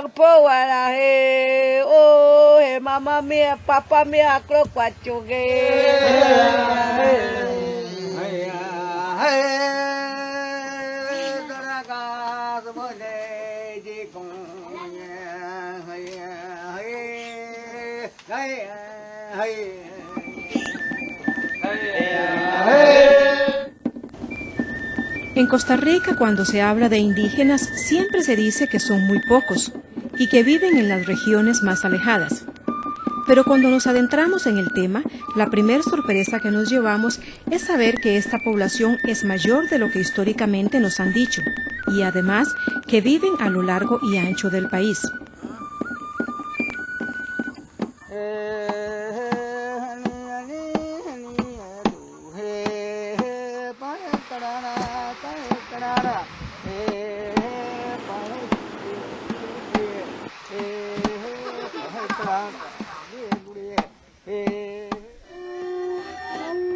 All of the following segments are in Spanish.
po wala he oh he mama mía papa mía crocuachogue En Costa Rica, cuando se habla de indígenas, siempre se dice que son muy pocos y que viven en las regiones más alejadas. Pero cuando nos adentramos en el tema, la primera sorpresa que nos llevamos es saber que esta población es mayor de lo que históricamente nos han dicho, y además que viven a lo largo y ancho del país.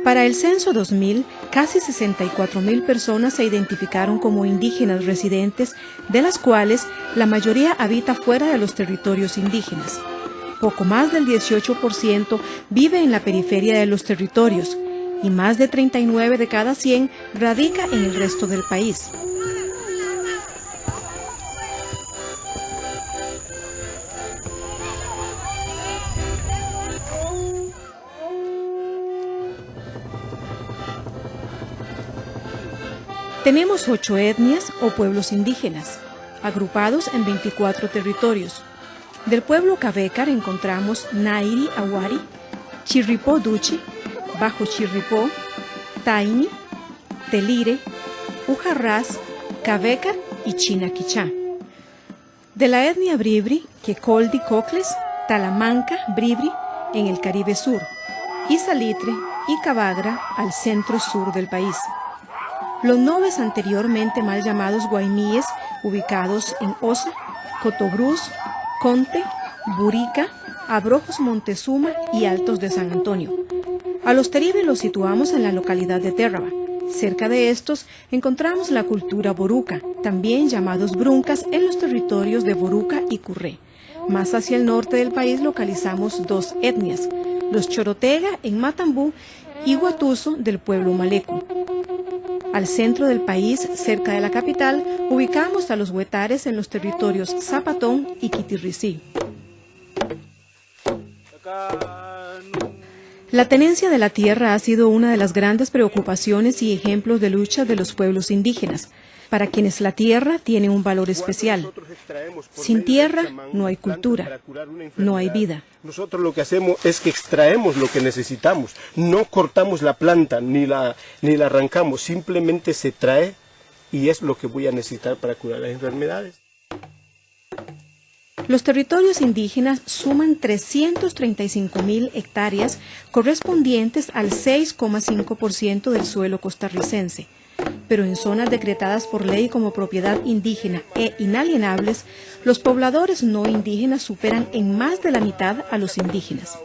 Para el censo 2000, casi 64.000 personas se identificaron como indígenas residentes, de las cuales la mayoría habita fuera de los territorios indígenas. Poco más del 18% vive en la periferia de los territorios y más de 39 de cada 100 radica en el resto del país. Tenemos 8 etnias o pueblos indígenas, agrupados en 24 territorios. Del pueblo Cavécar encontramos Nairi Awari, Chirripó Duchi, Bajo Chirripó, Taini, Telire, Ujarrás, Cavécar y Chinaquichá. De la etnia Bribri, Quecoldi Cocles, Talamanca, Bribri, en el Caribe Sur, y Salitre y Cabagra al centro-sur del país. Los noves anteriormente mal llamados guaymíes, ubicados en Osa, Cotobruz, Conte, Burica, Abrojos Montezuma y Altos de San Antonio. A los Teribe los situamos en la localidad de Térraba. Cerca de estos encontramos la cultura boruca, también llamados bruncas, en los territorios de Boruca y Curré. Más hacia el norte del país localizamos 2 etnias, los Chorotega en Matambú y Guatuso del pueblo Malecu. Al centro del país, cerca de la capital, ubicamos a los huetares en los territorios Zapatón y Quitirricí. La tenencia de la tierra ha sido una de las grandes preocupaciones y ejemplos de lucha de los pueblos indígenas, para quienes la tierra tiene un valor especial. Sin tierra no hay cultura, no hay vida. Nosotros lo que hacemos es que extraemos lo que necesitamos, no cortamos la planta ni la arrancamos, simplemente se trae y es lo que voy a necesitar para curar las enfermedades. Los territorios indígenas suman 335.000 hectáreas, correspondientes al 6,5% del suelo costarricense. Pero en zonas decretadas por ley como propiedad indígena e inalienables, los pobladores no indígenas superan en más de la mitad a los indígenas.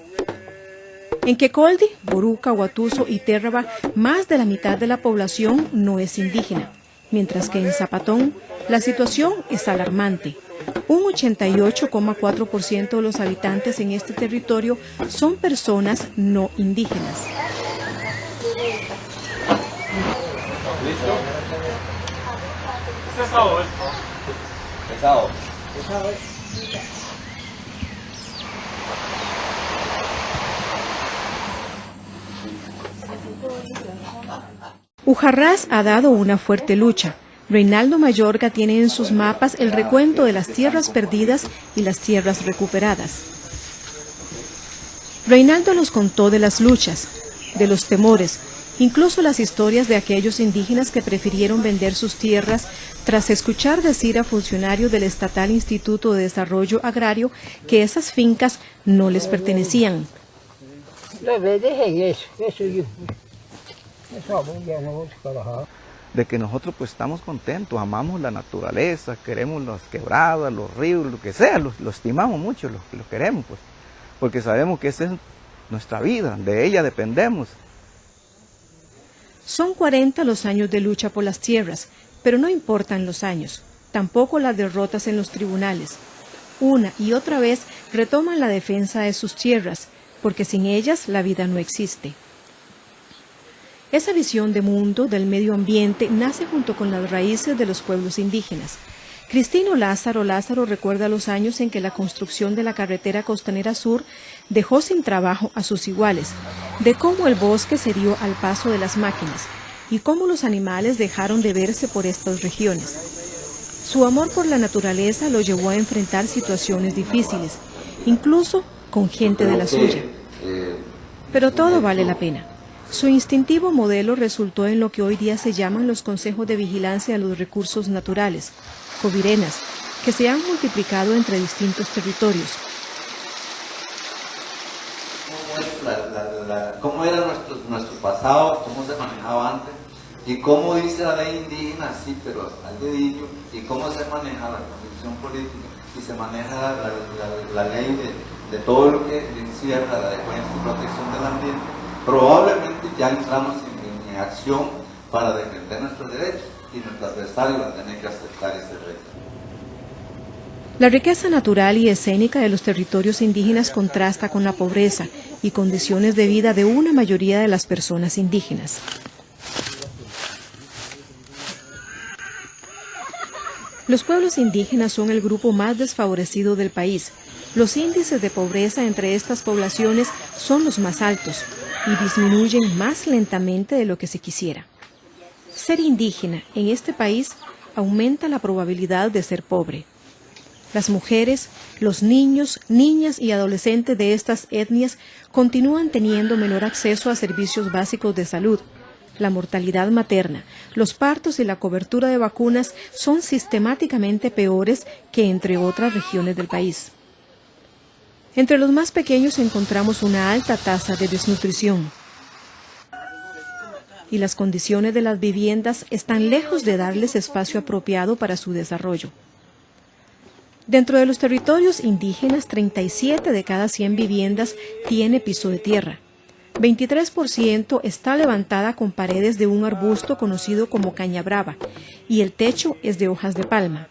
En Quecoldi, Boruca, Guatuso y Térraba, más de la mitad de la población no es indígena, mientras que en Zapatón la situación es alarmante. Un 88,4% de los habitantes en este territorio son personas no indígenas. ¿Listo? Pesado, ¿eh? Pesado. Pesado, ¿eh? Ujarrás ha dado una fuerte lucha. Reinaldo Mayorga tiene en sus mapas el recuento de las tierras perdidas y las tierras recuperadas. Reinaldo nos contó de las luchas, de los temores, incluso las historias de aquellos indígenas que prefirieron vender sus tierras tras escuchar decir a funcionarios del Estatal Instituto de Desarrollo Agrario que esas fincas no les pertenecían. De que nosotros pues estamos contentos, amamos la naturaleza, queremos las quebradas, los ríos, lo que sea, lo estimamos mucho, lo queremos pues, porque sabemos que esa es nuestra vida, de ella dependemos. Son 40 los años de lucha por las tierras, pero no importan los años, tampoco las derrotas en los tribunales. una y otra vez retoman la defensa de sus tierras, porque sin ellas la vida no existe. Esa visión de mundo del medio ambiente nace junto con las raíces de los pueblos indígenas. Cristino Lázaro recuerda los años en que la construcción de la carretera costanera sur dejó sin trabajo a sus iguales, de cómo el bosque se dio al paso de las máquinas y cómo los animales dejaron de verse por estas regiones. Su amor por la naturaleza lo llevó a enfrentar situaciones difíciles, incluso con gente de la suya. Pero todo vale la pena. Su instintivo modelo resultó en lo que hoy día se llaman los consejos de vigilancia de los recursos naturales, covirenas, que se han multiplicado entre distintos territorios. ¿Cómo era nuestro pasado? ¿Cómo se manejaba antes? ¿Y cómo dice la ley indígena? Sí, pero al dedillo. ¿Y cómo se maneja la constitución política? Y se maneja la ley de todo lo que encierra la defensa y protección del ambiente. Probablemente ya entramos en acción para defender nuestros derechos y nuestro adversario va a tener que aceptar ese reto. La riqueza natural y escénica de los territorios indígenas contrasta con la pobreza y condiciones de vida de una mayoría de las personas indígenas. Los pueblos indígenas son el grupo más desfavorecido del país. Los índices de pobreza entre estas poblaciones son los más altos y disminuyen más lentamente de lo que se quisiera. Ser indígena en este país aumenta la probabilidad de ser pobre. Las mujeres, los niños, niñas y adolescentes de estas etnias continúan teniendo menor acceso a servicios básicos de salud. La mortalidad materna, los partos y la cobertura de vacunas son sistemáticamente peores que entre otras regiones del país. Entre los más pequeños encontramos una alta tasa de desnutrición. Y las condiciones de las viviendas están lejos de darles espacio apropiado para su desarrollo. Dentro de los territorios indígenas, 37 de cada 100 viviendas tiene piso de tierra. 23% está levantada con paredes de un arbusto conocido como caña brava y el techo es de hojas de palma.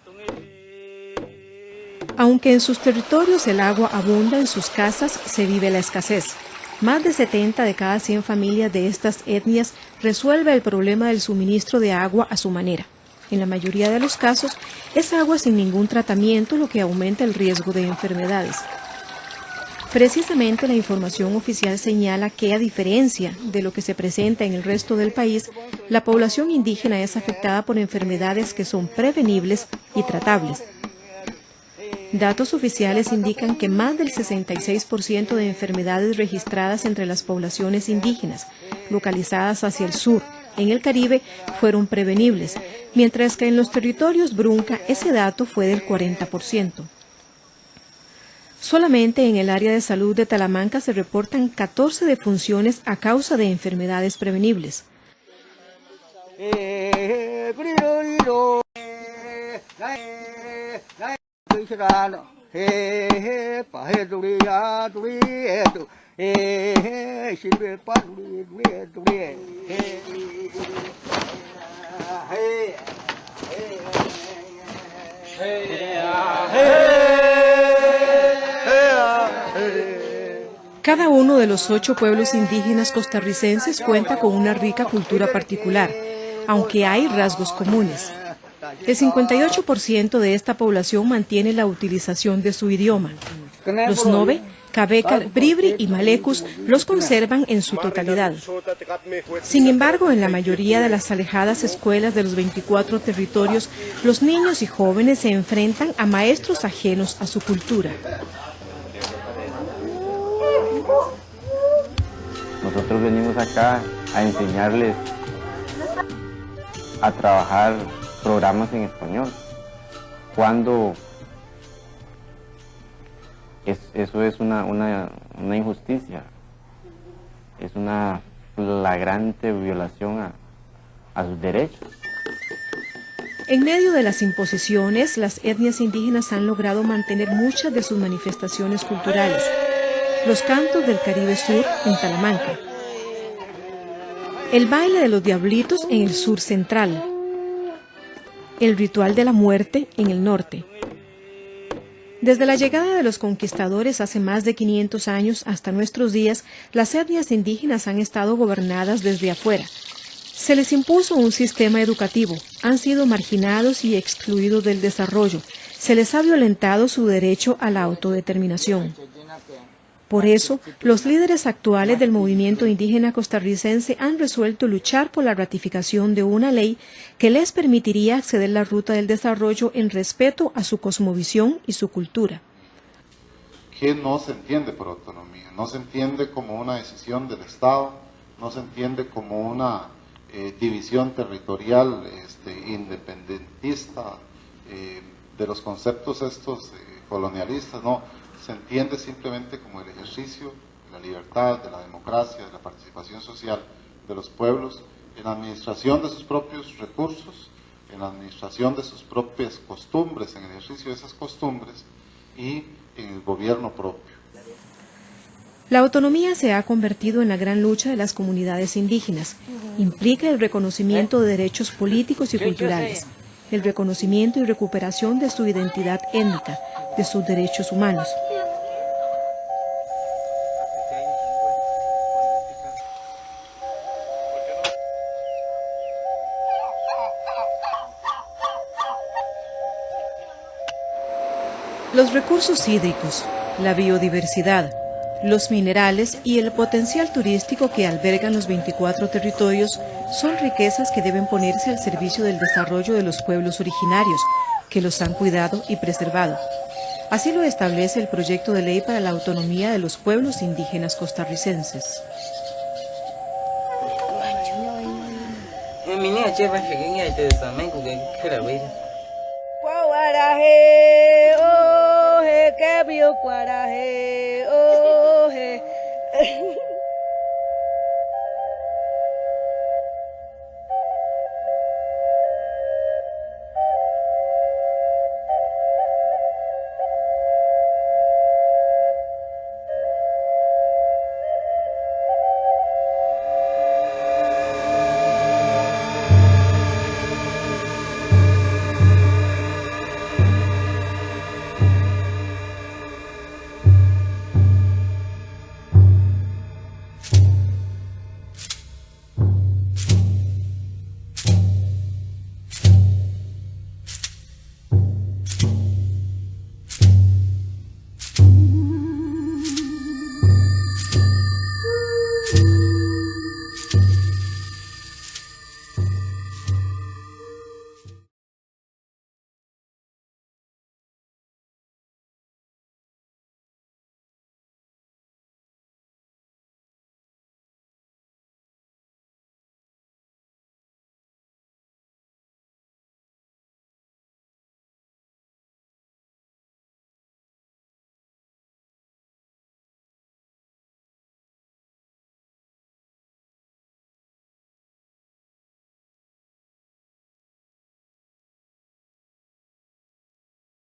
Aunque en sus territorios el agua abunda, en sus casas se vive la escasez. Más de 70 de cada 100 familias de estas etnias resuelve el problema del suministro de agua a su manera. En la mayoría de los casos, es agua sin ningún tratamiento, lo que aumenta el riesgo de enfermedades. Precisamente la información oficial señala que, a diferencia de lo que se presenta en el resto del país, la población indígena es afectada por enfermedades que son prevenibles y tratables. Datos oficiales indican que más del 66% de enfermedades registradas entre las poblaciones indígenas, localizadas hacia el sur, en el Caribe, fueron prevenibles, mientras que en los territorios Brunca ese dato fue del 40%. Solamente en el área de salud de Talamanca se reportan 14 defunciones a causa de enfermedades prevenibles. Cada uno de los 8 pueblos indígenas costarricenses cuenta con una rica cultura particular, aunque hay rasgos comunes. El 58% de esta población mantiene la utilización de su idioma. Los Nove, Cabecar, Bribri y Malecus los conservan en su totalidad. Sin embargo, en la mayoría de las alejadas escuelas de los 24 territorios, los niños y jóvenes se enfrentan a maestros ajenos a su cultura. Nosotros venimos acá a enseñarles a trabajar programas en español, cuando eso es una injusticia, es una flagrante violación a sus derechos. En medio de las imposiciones, las etnias indígenas han logrado mantener muchas de sus manifestaciones culturales. Los cantos del Caribe Sur en Talamanca, el baile de los diablitos en el sur central, el ritual de la muerte en el norte, Desde la llegada de los conquistadores hace más de 500 años hasta nuestros días, las etnias indígenas han estado gobernadas desde afuera. Se les impuso un sistema educativo, han sido marginados y excluidos del desarrollo, se les ha violentado su derecho a la autodeterminación. Por eso, los líderes actuales del movimiento indígena costarricense han resuelto luchar por la ratificación de una ley que les permitiría acceder a la ruta del desarrollo en respeto a su cosmovisión y su cultura. Que no se entiende por autonomía, no se entiende como una decisión del Estado, no se entiende como una división territorial independentista de los conceptos estos colonialistas, no. Se entiende simplemente como el ejercicio de la libertad, de la democracia, de la participación social de los pueblos en la administración de sus propios recursos, en la administración de sus propias costumbres, en el ejercicio de esas costumbres y en el gobierno propio. La autonomía se ha convertido en la gran lucha de las comunidades indígenas. Implica el reconocimiento de derechos políticos y culturales, el reconocimiento y recuperación de su identidad étnica, de sus derechos humanos. Los recursos hídricos, la biodiversidad, los minerales y el potencial turístico que albergan los 24 territorios son riquezas que deben ponerse al servicio del desarrollo de los pueblos originarios, que los han cuidado y preservado. Así lo establece el proyecto de ley para la autonomía de los pueblos indígenas costarricenses. Guaraje, oh, que vio guaraje.